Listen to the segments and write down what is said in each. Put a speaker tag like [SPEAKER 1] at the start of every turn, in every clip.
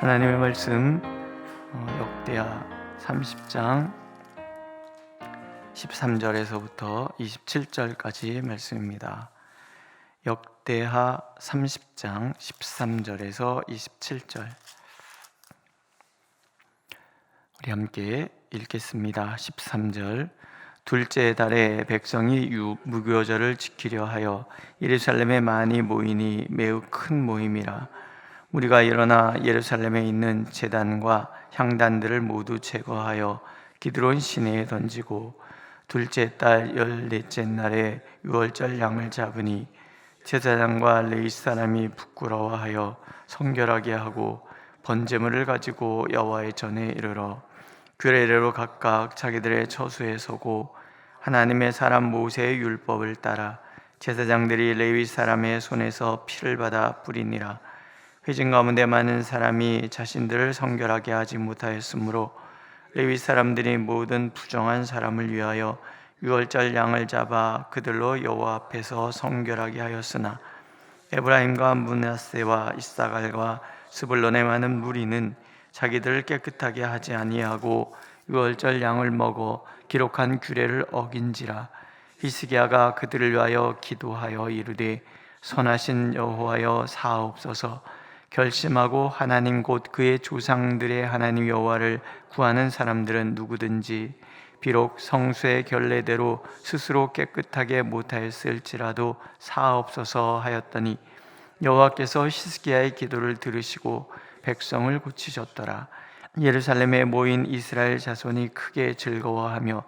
[SPEAKER 1] 하나님의 말씀 역대하 30장 13절에서부터 27절까지 말씀입니다. 역대하 30장 13절에서 27절 우리 함께 읽겠습니다. 13절 둘째 달에 백성이 무교절을 지키려 하여 예루살렘에 많이 모이니 매우 큰 모임이라. 우리가 일어나 예루살렘에 있는 제단과 향단들을 모두 제거하여 기드론 시내에 던지고 둘째 달 14째 날에 유월절 양을 잡으니 제사장과 레위 사람이 부끄러워하여 성결하게 하고 번제물을 가지고 여호와의 전에 이르러 규례대로 각각 자기들의 처소에 서고 하나님의 사람 모세의 율법을 따라 제사장들이 레위 사람의 손에서 피를 받아 뿌리니라. 회중 가운데 많은 사람이 자신들을 성결하게 하지 못하였으므로 레위 사람들이 모든 부정한 사람을 위하여 유월절 양을 잡아 그들로 여호와 앞에서 성결하게 하였으나 에브라임과 므낫세와 이사갈과 스불론의 많은 무리는 자기들을 깨끗하게 하지 아니하고 유월절 양을 먹어 기록한 규례를 어긴지라. 히스기야가 그들을 위하여 기도하여 이르되 선하신 여호와여 사하옵소서. 결심하고 하나님 곧 그의 조상들의 하나님 여호와를 구하는 사람들은 누구든지 비록 성수의 결례대로 스스로 깨끗하게 못하였을지라도 사하옵소서 하였더니 여호와께서 히스기야의 기도를 들으시고 백성을 고치셨더라. 예루살렘에 모인 이스라엘 자손이 크게 즐거워하며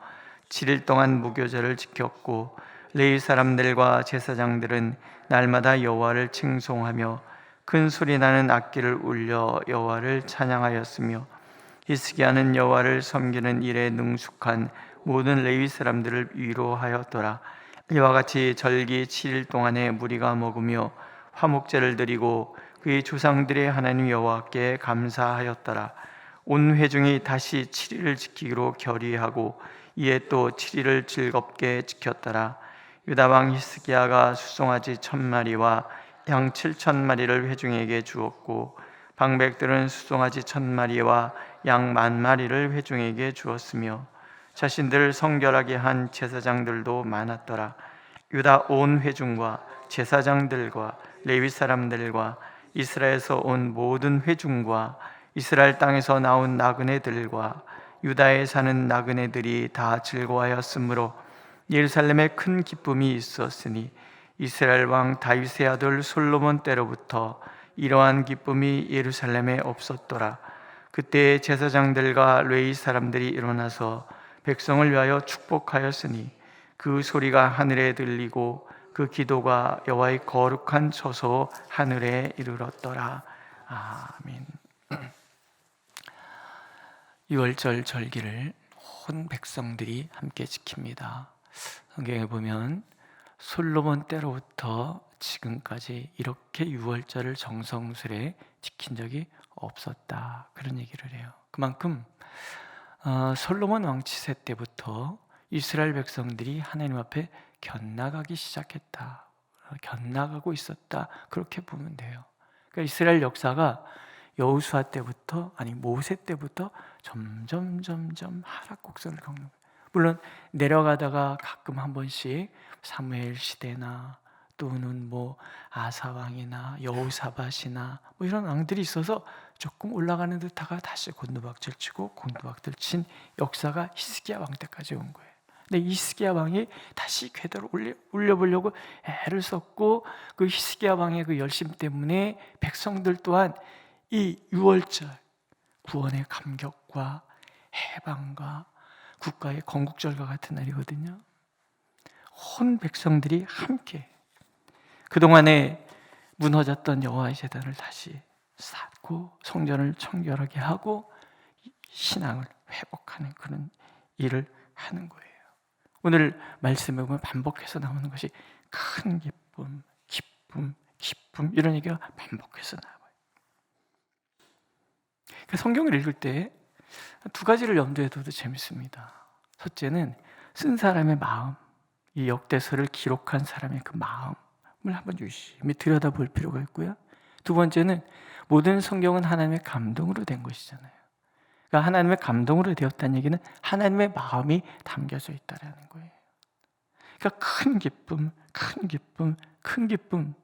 [SPEAKER 1] 7일 동안 무교절을 지켰고 레위 사람들과 제사장들은 날마다 여호와를 칭송하며 큰 소리 나는 악기를 울려 여호와를 찬양하였으며 히스기야는 여호와를 섬기는 일에 능숙한 모든 레위 사람들을 위로하였더라. 이와 같이 절기 7일 동안에 무리가 먹으며 화목제를 드리고 그의 조상들의 하나님 여호와께 감사하였더라. 온 회중이 다시 7일을 지키기로 결의하고 이에 또 7일을 즐겁게 지켰더라. 유다 왕 히스기야가 수송아지 1000마리와 양 7,000마리를 회중에게 주었고 방백들은 수송아지 1000마리와 양 10,000마리를 회중에게 주었으며 자신들을 성결하게 한 제사장들도 많았더라. 유다 온 회중과 제사장들과 레위 사람들과 이스라엘에서 온 모든 회중과 이스라엘 땅에서 나온 나그네들과 유다에 사는 나그네들이 다 즐거워하였으므로 예루살렘에 큰 기쁨이 있었으니 이스라엘 왕 다윗의 아들 솔로몬 때로부터 이러한 기쁨이 예루살렘에 없었더라. 그때 제사장들과 레위 사람들이 일어나서 백성을 위하여 축복하였으니 그 소리가 하늘에 들리고 그 기도가 여호와의 거룩한 처소 하늘에 이르렀더라. 아멘. 유월절 절기를 온 백성들이 함께 지킵니다. 성경에 보면 솔로몬 때로부터 지금까지 이렇게 유월절을 정성스레 지킨 적이 없었다, 그런 얘기를 해요. 그만큼 솔로몬 왕치세 때부터 이스라엘 백성들이 하나님 앞에 견나가기 시작했다, 견나가고 있었다, 그렇게 보면 돼요. 그러니까 이스라엘 역사가 여호수아 때부터, 아니 모세 때부터 점점 하락 곡선을 겪는 거예요. 물론 내려가다가 가끔 한 번씩 사무엘 시대나 또는 아사 왕이나 여호사밧이나 이런 왕들이 있어서 조금 올라가는 듯하가 다시 곤두박질 치고 곤두박질 친 역사가 히스기야 왕 때까지 온 거예요. 근데 히스기야 왕이 다시 궤도를 올려보려고 애를 썼고 그 히스기야 왕의 그 열심 때문에 백성들 또한 이 유월절, 구원의 감격과 해방과 국가의 건국절과 같은 날이거든요. 온 백성들이 함께 그동안에 무너졌던 여호와의 제단을 다시 쌓고 성전을 청결하게 하고 신앙을 회복하는 그런 일을 하는 거예요. 오늘 말씀에 보면 반복해서 나오는 것이 큰 기쁨, 기쁨 이런 얘기가 반복해서 나와요. 성경을 읽을 때 두 가지를 염두에 둬도 재밌습니다. 첫째는 쓴 사람의 마음, 이 역대서를 기록한 사람의 그 마음을 한번 유심히 들여다볼 필요가 있고요. 두 번째는 모든 성경은 하나님의 감동으로 된 것이잖아요. 그러니까 하나님의 감동으로 되었다는 얘기는 하나님의 마음이 담겨져 있다는 거예요. 그러니까 큰 기쁨, 큰 기쁨, 큰 기쁨.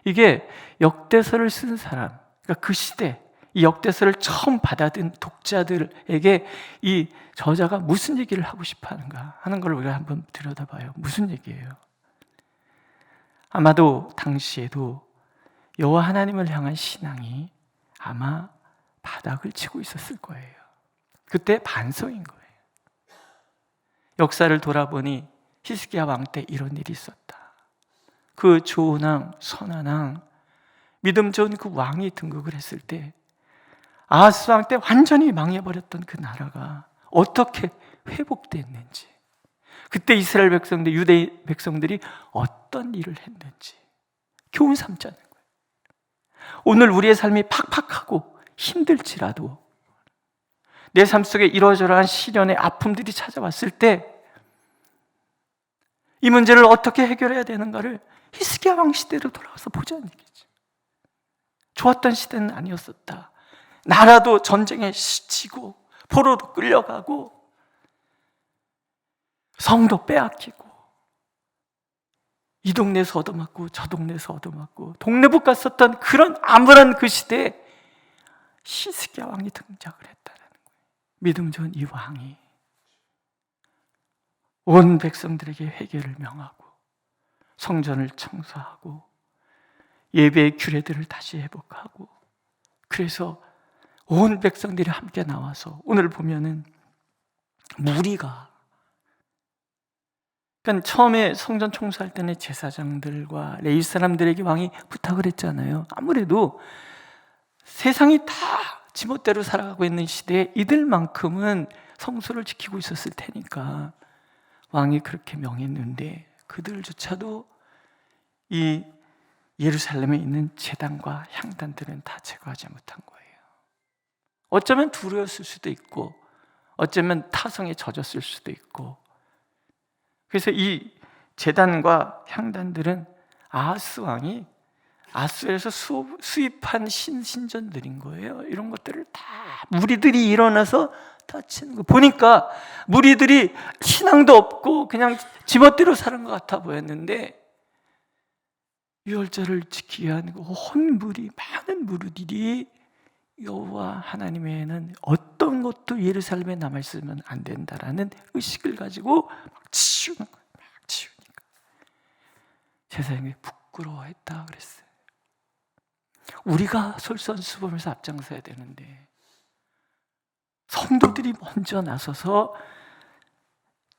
[SPEAKER 1] 이게 역대서를 쓴 사람, 그러니까 그 시대 이 역대서를 처음 받아든 독자들에게 이 저자가 무슨 얘기를 하고 싶어 하는가 하는 걸 우리가 한번 들여다봐요. 무슨 얘기예요? 아마도 당시에도 여호와 하나님을 향한 신앙이 아마 바닥을 치고 있었을 거예요. 그때 반성인 거예요. 역사를 돌아보니 히스기야 왕 때 이런 일이 있었다. 그 좋은 왕, 선한 왕, 믿음 좋은 그 왕이 등극을 했을 때 아하스 왕 때 완전히 망해버렸던 그 나라가 어떻게 회복됐는지, 그때 이스라엘 백성들, 유대 백성들이 어떤 일을 했는지 교훈 삼자는 거예요. 오늘 우리의 삶이 팍팍하고 힘들지라도 내 삶 속에 이러저러한 시련의 아픔들이 찾아왔을 때 이 문제를 어떻게 해결해야 되는가를 히스기야 왕 시대로 돌아가서 보자는 얘기죠. 좋았던 시대는 아니었었다. 나라도 전쟁에 지고 포로도 끌려가고 성도 빼앗기고 이 동네에서 얻어맞고 저 동네에서 얻어맞고 동네북 갔었던 그런 암울한 그 시대에 히스기야 왕이 등장을 했다는 거예요. 믿음 좋은 이 왕이 온 백성들에게 회개를 명하고 성전을 청소하고 예배의 규례들을 다시 회복하고, 그래서 온 백성들이 함께 나와서 오늘 보면은 무리가, 그러니까 처음에 성전 청소할 때는 제사장들과 레위 사람들에게 왕이 부탁을 했잖아요. 아무래도 세상이 다 지멋대로 살아가고 있는 시대에 이들만큼은 성소를 지키고 있었을 테니까 왕이 그렇게 명했는데 그들조차도 이 예루살렘에 있는 제단과 향단들은 다 제거하지 못한 거예요. 어쩌면 두려웠을 수도 있고 어쩌면 타성에 젖었을 수도 있고, 그래서 이 제단과 향단들은 아하스 왕이 아수에서 수입한 신전들인 거예요. 이런 것들을 다 무리들이 일어나서 다 치는 거 보니까 무리들이 신앙도 없고 그냥 지멋대로 사는 것 같아 보였는데, 유월절을 지키기 위한 온 무리, 많은 무리들이 여호와 하나님 외에는 어떤 것도 예루살렘에 남아있으면 안 된다라는 의식을 가지고 막 치우는 거예요. 막 치우니까 제사장이 부끄러워했다 그랬어요. 우리가 솔선수범해서 앞장서야 되는데 성도들이 먼저 나서서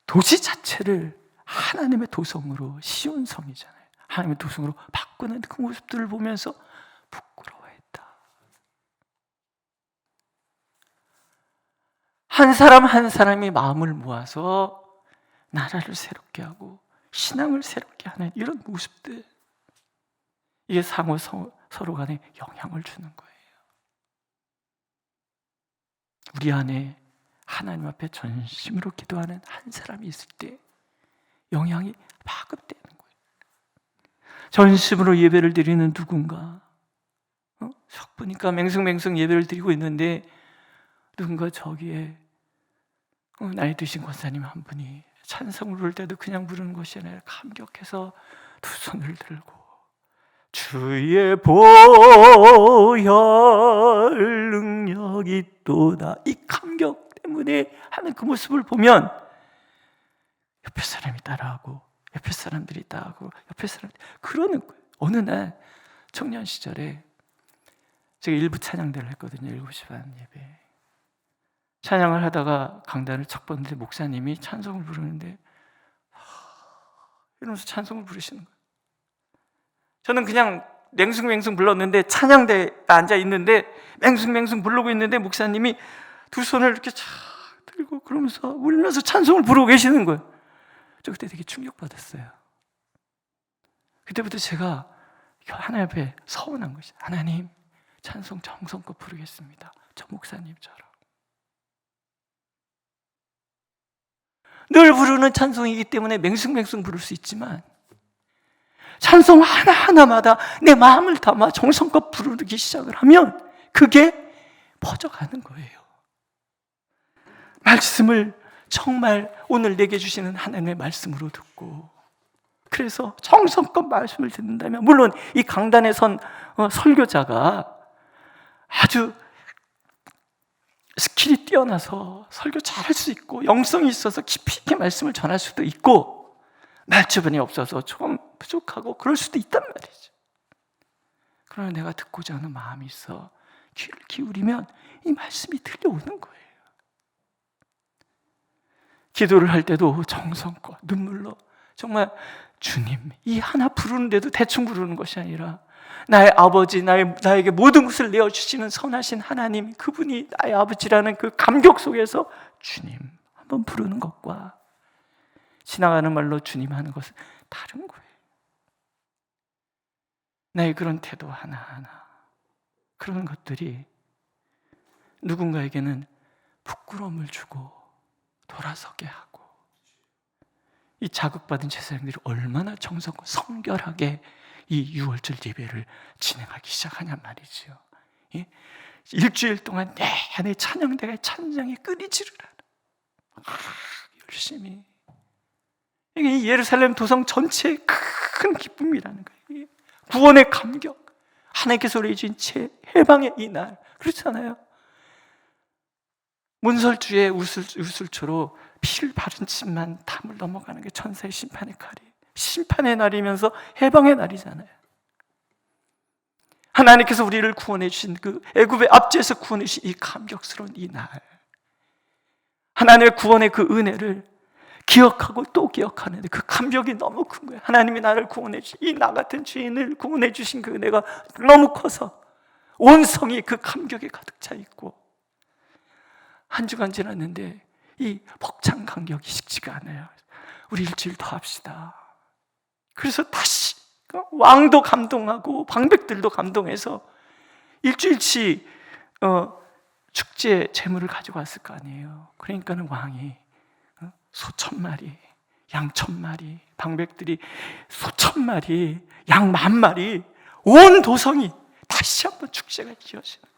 [SPEAKER 1] 도시 자체를 하나님의 도성으로, 시온 성이잖아요, 하나님의 도성으로 바꾸는 그 모습들을 보면서 부끄러워했다. 한 사람 한 사람이 마음을 모아서 나라를 새롭게 하고 신앙을 새롭게 하는 이런 모습들, 이게 상호 서로 간에 영향을 주는 거예요. 우리 안에 하나님 앞에 전심으로 기도하는 한 사람이 있을 때 영향이 파급되는 거예요. 전심으로 예배를 드리는 누군가, 석 보니까 맹숭맹숭 예배를 드리고 있는데 누군가 저기에 나이 드신 권사님 한 분이 찬송을 부를 때도 그냥 부르는 것이 아니라 감격해서 두 손을 들고 주의 보혈 능력이 또다, 이 감격 때문에 하는 그 모습을 보면 옆에 사람이 따라하고 옆에 사람들이 따라하고 옆에 사람들이 그러는 거예요. 어느 날 청년 시절에 제가 일부 찬양대를 했거든요. 7시 반 예배 찬양을 하다가 강단을 척 봤는데 목사님이 찬송을 부르는데 이러면서 찬송을 부르시는 거예요. 저는 그냥 맹숭맹숭 불렀는데 찬양대에 앉아 있는데 맹숭맹숭 부르고 있는데 목사님이 두 손을 이렇게 쫙 들고 그러면서 울면서 찬송을 부르고 계시는 거예요. 저 그때 되게 충격받았어요. 그때부터 제가 하나님 앞에 서운한 것이, 하나님 찬송 정성껏 부르겠습니다. 저 목사님처럼. 늘 부르는 찬송이기 때문에 맹숭맹숭 부를 수 있지만 찬송 하나하나마다 내 마음을 담아 정성껏 부르기 시작을 하면 그게 퍼져가는 거예요. 말씀을 정말 오늘 내게 주시는 하나님의 말씀으로 듣고, 그래서 정성껏 말씀을 듣는다면, 물론 이 강단에 선 설교자가 아주 스킬이 뛰어나서 설교 잘할 수 있고 영성이 있어서 깊이 있게 말씀을 전할 수도 있고, 말주변이 없어서 좀 부족하고 그럴 수도 있단 말이죠. 그러나 내가 듣고자 하는 마음이 있어 귀를 기울이면 이 말씀이 들려오는 거예요. 기도를 할 때도 정성껏 눈물로 정말 주님, 이 하나 부르는데도 대충 부르는 것이 아니라 나의 아버지, 나에게 모든 것을 내어주시는 선하신 하나님, 그분이 나의 아버지라는 그 감격 속에서 주님 한번 부르는 것과 지나가는 말로 주님 하는 것은 다른 거예요. 나의 그런 태도 하나하나, 그런 것들이 누군가에게는 부끄러움을 주고 돌아서게 하고, 이 자극받은 제사장들이 얼마나 정성껏 성결하게 이 유월절 예배를 진행하기 시작하냔 말이죠. 일주일 동안 내내 찬양대가 찬양이 끊이지를 않아. 열심히. 이게 예루살렘 도성 전체의 큰 기쁨이라는 거예요. 구원의 감격, 하나님께서 우리에게 주신 해방의 이 날, 그렇잖아요. 문설주의 우슬초로 피를 바른 집만 담을 넘어가는 게 천사의 심판의 칼이, 심판의 날이면서 해방의 날이잖아요. 하나님께서 우리를 구원해 주신 그 애굽의 압제에서 구원해 주신 이 감격스러운 이 날, 하나님의 구원의 그 은혜를 기억하고 또 기억하는데 그 감격이 너무 큰 거예요. 하나님이 나를 구원해 주신, 이 나 같은 죄인을 구원해 주신 그 은혜가 너무 커서 온 성이 그 감격에 가득 차 있고, 한 주간 지났는데 이 벅찬 감격이 식지가 않아요. 우리 일주일 더 합시다. 그래서 다시 왕도 감동하고 방백들도 감동해서 일주일치 축제 제물을 가지고 왔을 거 아니에요. 그러니까는 왕이 소 1000마리, 양 1000마리, 방백들이 소 1000마리, 양 10,000마리, 온 도성이 다시 한번 축제가 이어지는,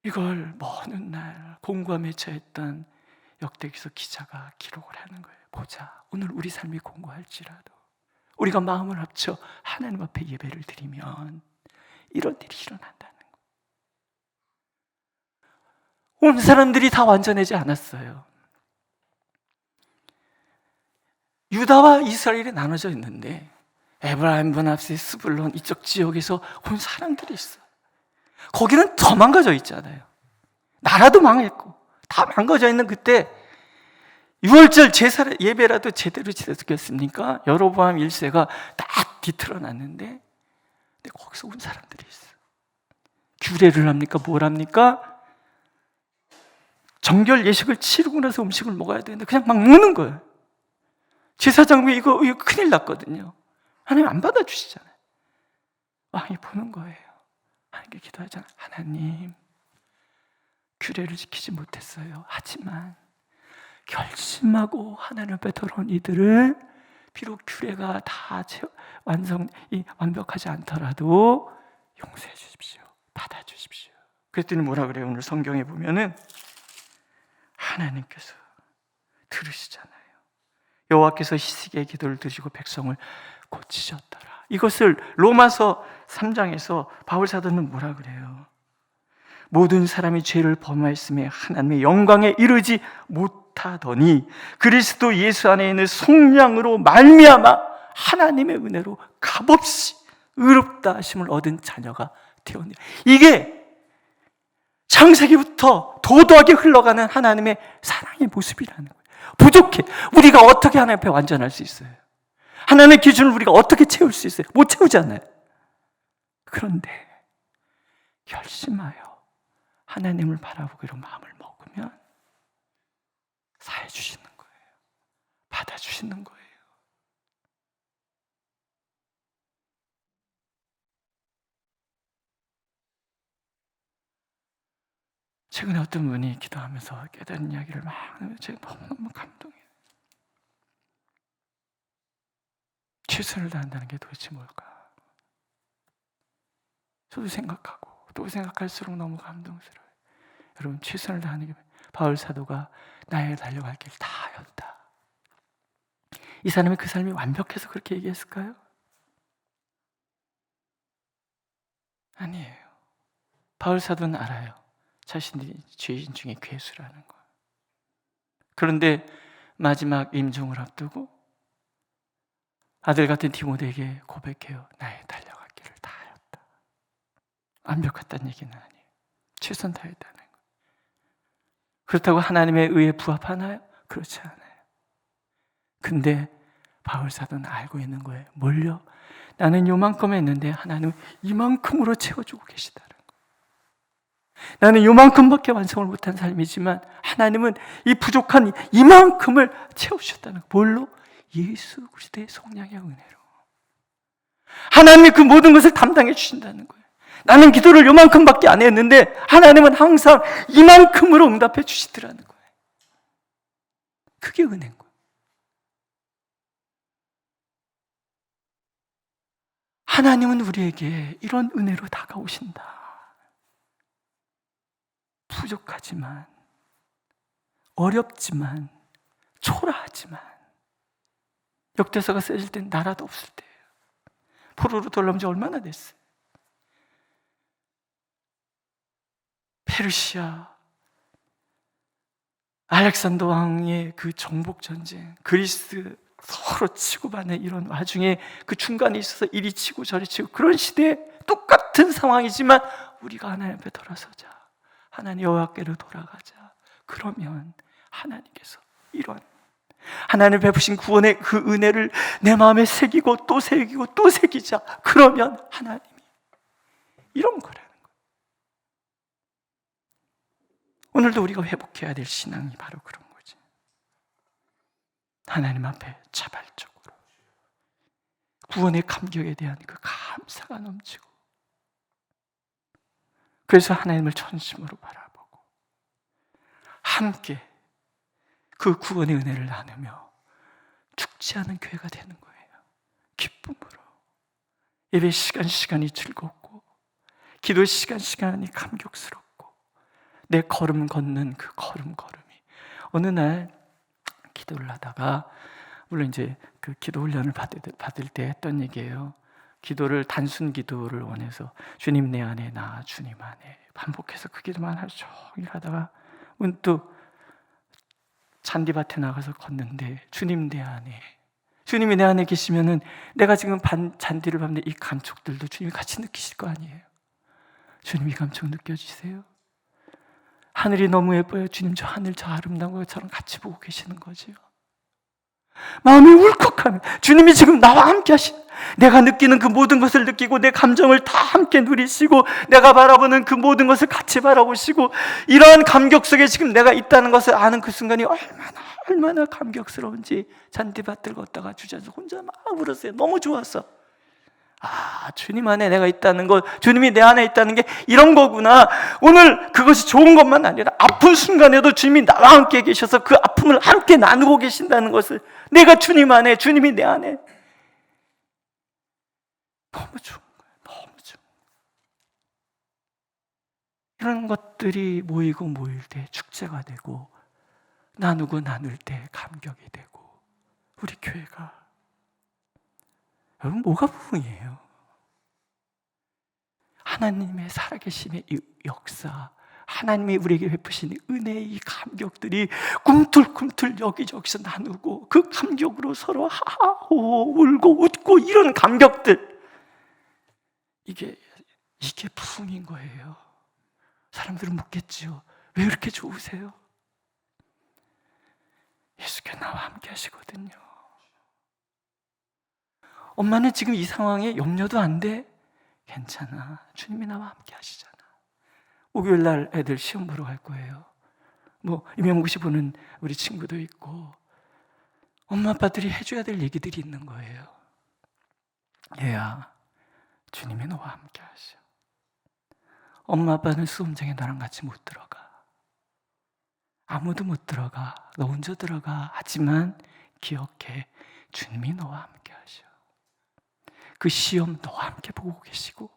[SPEAKER 1] 이걸 먼 날 공고함에 처했던 역대기서 기자가 기록을 하는 거예요. 보자, 오늘 우리 삶이 공고할지라도 우리가 마음을 합쳐 하나님 앞에 예배를 드리면 이런 일이 일어난다는 거예요. 온 사람들이 다 완전하지 않았어요. 유다와 이스라엘이 나눠져 있는데 에브라임, 브납세, 스불론 이쪽 지역에서 온 사람들이 있어요. 거기는 더 망가져 있잖아요. 나라도 망했고 다 망가져 있는 그때 유월절 제사 예배라도 제대로 지켰습니까? 여로보암 1세가 딱 뒤틀어놨는데, 근데 거기서 온 사람들이 있어. 규례를 합니까? 뭘 합니까? 정결 예식을 치르고 나서 음식을 먹어야 되는데 그냥 막 먹는 거예요. 제사장이 이거 큰일 났거든요. 하나님 안 받아주시잖아요. 왕이 보는 거예요. 하나님께 기도하잖아요. 하나님, 규례를 지키지 못했어요. 하지만 결심하고 하나님 앞에 돌아온 이들을 비록 규례가 다 완벽하지 않더라도 용서해 주십시오. 받아주십시오. 그랬더니 뭐라 그래요? 오늘 성경에 보면은 하나님께서 들으시잖아요. 여호와께서 히스기야의 기도를 들으시고 백성을 고치셨더라. 이것을 로마서 3장에서 바울 사도는 뭐라 그래요? 모든 사람이 죄를 범하였음에 하나님의 영광에 이르지 못하더니 그리스도 예수 안에 있는 속량으로 말미암아 하나님의 은혜로 값없이 의롭다 하심을 얻은 자녀가 되었네. 이게 창세기부터 도도하게 흘러가는 하나님의 사랑의 모습이라는 거예요. 부족해. 우리가 어떻게 하나님 앞에 완전할 수 있어요? 하나님의 기준을 우리가 어떻게 채울 수 있어요? 못 채우잖아요. 그런데 결심하여 하나님을 바라보기로 마음을 먹으면 사해 주시는 거예요. 받아주시는 거예요. 최근에 어떤 분이 기도하면서 깨달은 이야기를 막 하면 제가 너무너무 감동해요. 최선을 다한다는 게 도대체 뭘까? 저도 생각하고 또 생각할수록 너무 감동스러워요. 여러분, 최선을 다하는 게 바울 사도가 나의 달려갈 길 다 하였다. 이 사람이 그 삶이 완벽해서 그렇게 얘기했을까요? 아니에요. 바울 사도는 알아요. 자신들이 죄인 중에 괴수라는 거. 그런데 마지막 임종을 앞두고 아들 같은 디모데에게 고백해요. 나의 달려갈 길을 다 하였다. 완벽했다는 얘기는 아니에요. 최선 다했다는 거. 그렇다고 하나님의 의에 부합하나요? 그렇지 않아요. 근데 바울 사도는 알고 있는 거예요. 뭘요? 나는 요만큼 했는데 하나님은 이만큼으로 채워주고 계시다는 거. 나는 요만큼밖에 완성을 못한 삶이지만 하나님은 이 부족한 이만큼을 채우셨다는 거. 뭘로? 예수 그리스도의 성령의 은혜로. 하나님이 그 모든 것을 담당해 주신다는 거예요. 나는 기도를 요만큼밖에 안 했는데 하나님은 항상 이만큼으로 응답해 주시더라는 거예요. 그게 은혜인 거예요. 하나님은 우리에게 이런 은혜로 다가오신다. 부족하지만, 어렵지만, 초라하지만, 역대서가 쓰여질 땐 나라도 없을 때예요. 포로로 돌아온 지 얼마나 됐어요? 페르시아, 알렉산더 왕의 그 정복 전쟁, 그리스 서로 치고받는 이런 와중에 그 중간에 있어서 이리 치고 저리 치고 그런 시대에 똑같은 상황이지만 우리가 하나님 앞에 돌아서자, 하나님 여호와께로 돌아가자. 그러면 하나님께서 이런 하나님 베푸신 구원의 그 은혜를 내 마음에 새기고 또 새기고 또 새기자. 그러면 하나님이 이런 거라는 거예요. 오늘도 우리가 회복해야 될 신앙이 바로 그런 거지. 하나님 앞에 자발적으로 구원의 감격에 대한 그 감사가 넘치고, 그래서 하나님을 전심으로 바라보고 함께 그 구원의 은혜를 나누며 죽지 않은 교회가 되는 거예요. 기쁨으로 예배 시간이 즐겁고 기도 시간이 감격스럽고 내 걸음 걷는 그 걸음이. 어느 날 기도를 하다가, 물론 이제 그 기도 훈련을 받을 때 했던 얘기예요. 기도를 단순 기도를 원해서 주님 내 안에 나 주님 안에 반복해서 그 기도만 하루 종일 하다가 문득 잔디밭에 나가서 걷는데 주님이 내 안에 계시면은 내가 지금 잔디를 밟는 이 감촉들도 주님이 같이 느끼실 거 아니에요. 주님 이 감촉 느껴지세요? 하늘이 너무 예뻐요. 주님 저 하늘 저 아름다운 것처럼 같이 보고 계시는 거지요. 마음이 울컥하면 주님이 지금 나와 함께 내가 느끼는 그 모든 것을 느끼고 내 감정을 다 함께 누리시고 내가 바라보는 그 모든 것을 같이 바라보시고 이러한 감격 속에 지금 내가 있다는 것을 아는 그 순간이 얼마나 감격스러운지 잔디밭을 걷다가 주저앉아서 혼자 막 울었어요. 너무 좋았어. 주님 안에 내가 있다는 것, 주님이 내 안에 있다는 게 이런 거구나. 오늘 그것이 좋은 것만 아니라 아픈 순간에도 주님이 나와 함께 계셔서 그 아픔을 함께 나누고 계신다는 것을, 내가 주님 안에, 주님이 내 안에. 너무 좋은 거예요. 너무 좋은 거예요. 이런 것들이 모일 때 축제가 되고 나누고 나눌 때 감격이 되고, 우리 교회가, 여러분 뭐가 부흥이에요? 하나님의 살아계심의 이 역사, 하나님이 우리에게 베푸신 은혜의 이 감격들이 꿈틀꿈틀 여기저기서 나누고 그 감격으로 서로 하하호 울고 웃고 이런 감격들, 이게 부흥인 거예요. 사람들은 묻겠지요. 왜 이렇게 좋으세요? 예수께 나와 함께 하시거든요. 엄마는 지금 이 상황에 염려도 안 돼. 괜찮아. 주님이 나와 함께 하시잖아. 목요일 날 애들 시험 보러 갈 거예요. 임용고시 보는 우리 친구도 있고, 엄마 아빠들이 해줘야 될 얘기들이 있는 거예요. 얘야, 주님이 너와 함께 하셔. 엄마 아빠는 수험장에 너랑 같이 못 들어가. 아무도 못 들어가. 너 혼자 들어가. 하지만 기억해. 주님이 너와 함께 하셔. 그 시험 너와 함께 보고 계시고,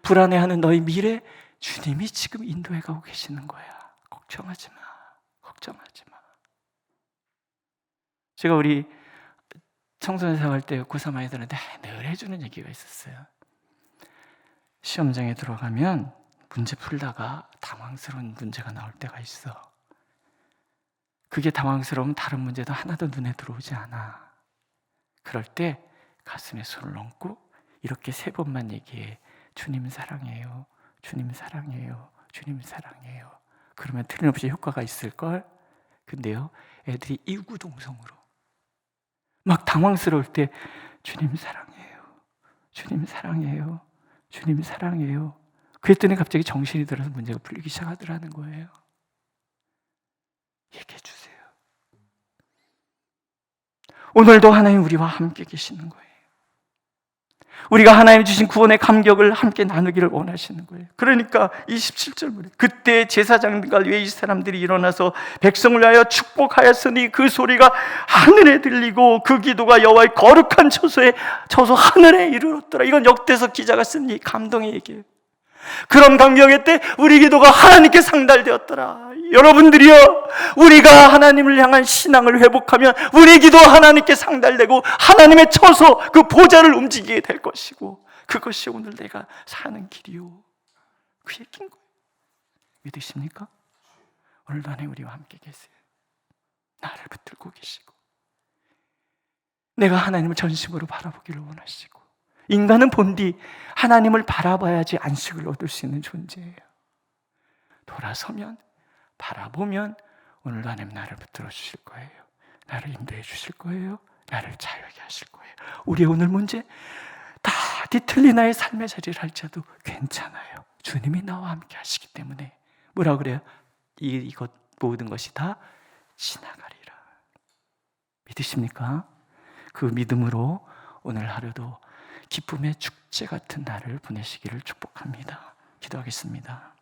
[SPEAKER 1] 불안해하는 너희 미래 주님이 지금 인도해 가고 계시는 거야. 걱정하지 마. 걱정하지 마. 제가 우리 청소년 생활 때 고3 아이들한테 늘 해주는 얘기가 있었어요. 시험장에 들어가면 문제 풀다가 당황스러운 문제가 나올 때가 있어. 그게 당황스러우면 다른 문제도 하나도 눈에 들어오지 않아. 그럴 때 가슴에 손을 얹고 이렇게 3번만 얘기해. 주님 사랑해요. 주님 사랑해요. 주님 사랑해요. 그러면 틀림없이 효과가 있을걸? 근데요, 애들이 이구동성으로 막 당황스러울 때 주님 사랑해요. 주님 사랑해요. 주님 사랑해요. 그랬더니 갑자기 정신이 들어서 문제가 풀리기 시작하더라는 거예요. 얘기해 주세요. 오늘도 하나님 우리와 함께 계시는 거예요. 우리가 하나님 주신 구원의 감격을 함께 나누기를 원하시는 거예요. 그러니까 27절 보래. 그때 제사장과 레위 사람들이 일어나서 백성을 위하여 축복하였으니 그 소리가 하늘에 들리고 그 기도가 여호와의 거룩한 처소에 저소 하늘에 이르렀더라. 이건 역대서 기자가 쓴 이 감동의 얘기예요. 그런 감격의 때 우리 기도가 하나님께 상달되었더라. 여러분들이요, 우리가 하나님을 향한 신앙을 회복하면 우리 기도 하나님께 상달되고 하나님의 처소 그 보좌를 움직이게 될 것이고, 그것이 오늘 내가 사는 길이요. 그 얘기인 거예요. 믿으십니까? 오늘도 하나님 우리와 함께 계세요. 나를 붙들고 계시고 내가 하나님을 전심으로 바라보기를 원하시고, 인간은 본디 하나님을 바라봐야지 안식을 얻을 수 있는 존재예요. 돌아서면, 바라보면 오늘도 하나님 나를 붙들어 주실 거예요. 나를 인도해 주실 거예요. 나를 자유하게 하실 거예요. 우리의 오늘 문제 다 뒤틀린 나의 삶의 자리를 할지라도 괜찮아요. 주님이 나와 함께 하시기 때문에 뭐라 그래요? 이것 모든 것이 다 지나가리라. 믿으십니까? 그 믿음으로 오늘 하루도 기쁨의 축제 같은 날을 보내시기를 축복합니다. 기도하겠습니다.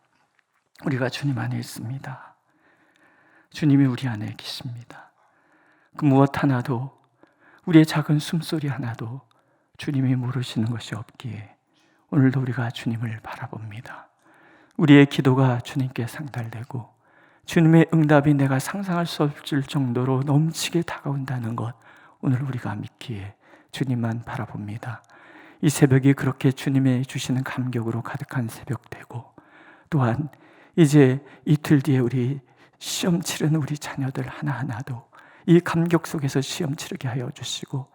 [SPEAKER 1] 우리가 주님 안에 있습니다. 주님이 우리 안에 계십니다. 그 무엇 하나도, 우리의 작은 숨소리 하나도 주님이 모르시는 것이 없기에 오늘도 우리가 주님을 바라봅니다. 우리의 기도가 주님께 상달되고 주님의 응답이 내가 상상할 수 없을 정도로 넘치게 다가온다는 것, 오늘 우리가 믿기에 주님만 바라봅니다. 이 새벽이 그렇게 주님의 주시는 감격으로 가득한 새벽 되고, 또한 이제 이틀 뒤에 우리 시험 치르는 우리 자녀들 하나하나도 이 감격 속에서 시험 치르게 하여 주시고,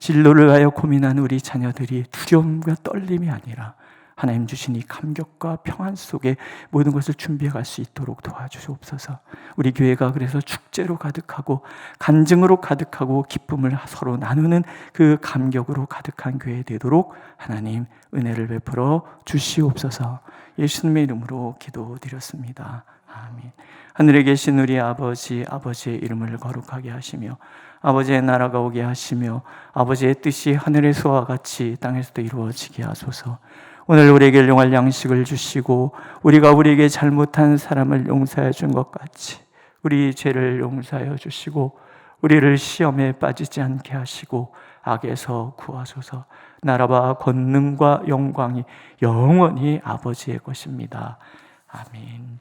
[SPEAKER 1] 진로를 위하여 고민하는 우리 자녀들이 두려움과 떨림이 아니라 하나님 주신 이 감격과 평안 속에 모든 것을 준비해 갈 수 있도록 도와주시옵소서. 우리 교회가 그래서 축제로 가득하고 간증으로 가득하고 기쁨을 서로 나누는 그 감격으로 가득한 교회 되도록 하나님 은혜를 베풀어 주시옵소서. 예수님의 이름으로 기도드렸습니다. 아멘. 하늘에 계신 우리 아버지, 아버지의 이름을 거룩하게 하시며 아버지의 나라가 오게 하시며 아버지의 뜻이 하늘에서와 같이 땅에서도 이루어지게 하소서. 오늘 우리에게 용할 양식을 주시고 우리가 우리에게 잘못한 사람을 용서해 준 것 같이 우리 죄를 용서하여 주시고 우리를 시험에 빠지지 않게 하시고 악에서 구하소서. 나라와 권능과 영광이 영원히 아버지의 것입니다. 아멘.